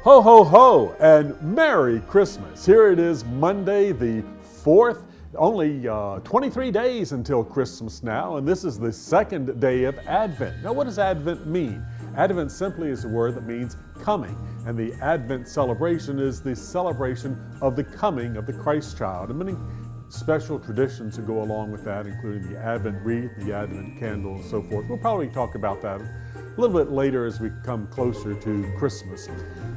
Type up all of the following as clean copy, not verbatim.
Ho, ho, ho, and Merry Christmas. Here it is, Monday the 4th. Only 23 days until Christmas now, and this is the second day of Advent. Now, what does Advent mean? Advent simply is a word that means coming, and the Advent celebration is the celebration of the coming of the Christ child, and many special traditions that go along with that, including the Advent wreath, the Advent candle, and so forth. We'll probably talk about that a little bit later as we come closer to Christmas.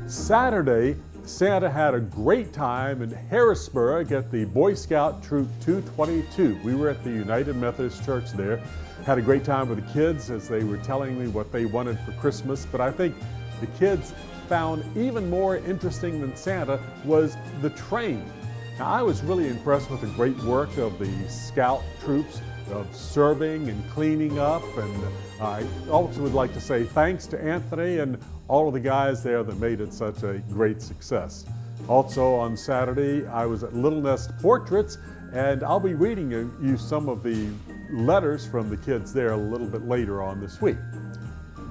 Saturday, Santa had a great time in Harrisburg at the Boy Scout Troop 222. We were at the United Methodist Church there. Had a great time with the kids as they were telling me what they wanted for Christmas, but I think the kids found even more interesting than Santa was the train. Now, I was really impressed with the great work of the Scout troops of serving and cleaning up, and I also would like to say thanks to Anthony and all of the guys there that made it such a great success. Also on Saturday, I was at Little Nest Portraits, and I'll be reading you some of the letters from the kids there a little bit later on this week.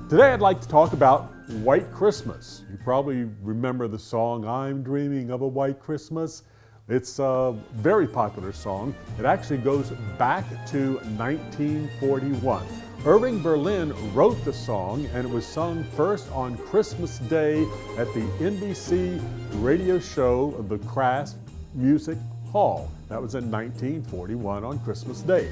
Today I'd like to talk about White Christmas. You probably remember the song, "I'm Dreaming of a White Christmas." It's a very popular song. It actually goes back to 1941. Irving Berlin wrote the song, and it was sung first on Christmas Day at the NBC radio show, The Craft Music Hall. That was in 1941 on Christmas Day.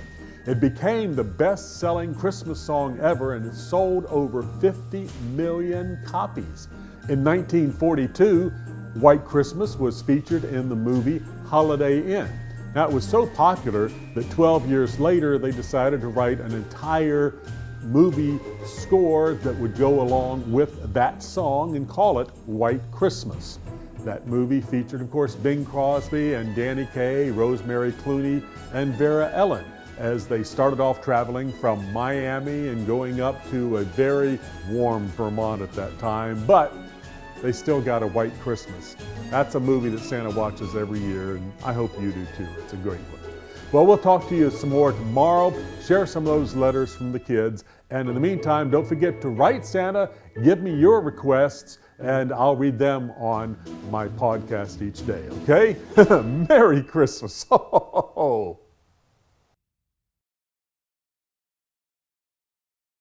It became the best-selling Christmas song ever, and it sold over 50 million copies. In 1942, White Christmas was featured in the movie Holiday Inn. Now, it was so popular that 12 years later they decided to write an entire movie score that would go along with that song and call it White Christmas. That movie featured, of course, Bing Crosby and Danny Kaye, Rosemary Clooney, and Vera Ellen as they started off traveling from Miami and going up to a very warm Vermont at that time, but they still got a white Christmas. That's a movie that Santa watches every year, and I hope you do too. It's a great one. Well, we'll talk to you some more tomorrow, share some of those letters from the kids, and in the meantime, don't forget to write Santa, give me your requests, and I'll read them on my podcast each day, okay? Merry Christmas.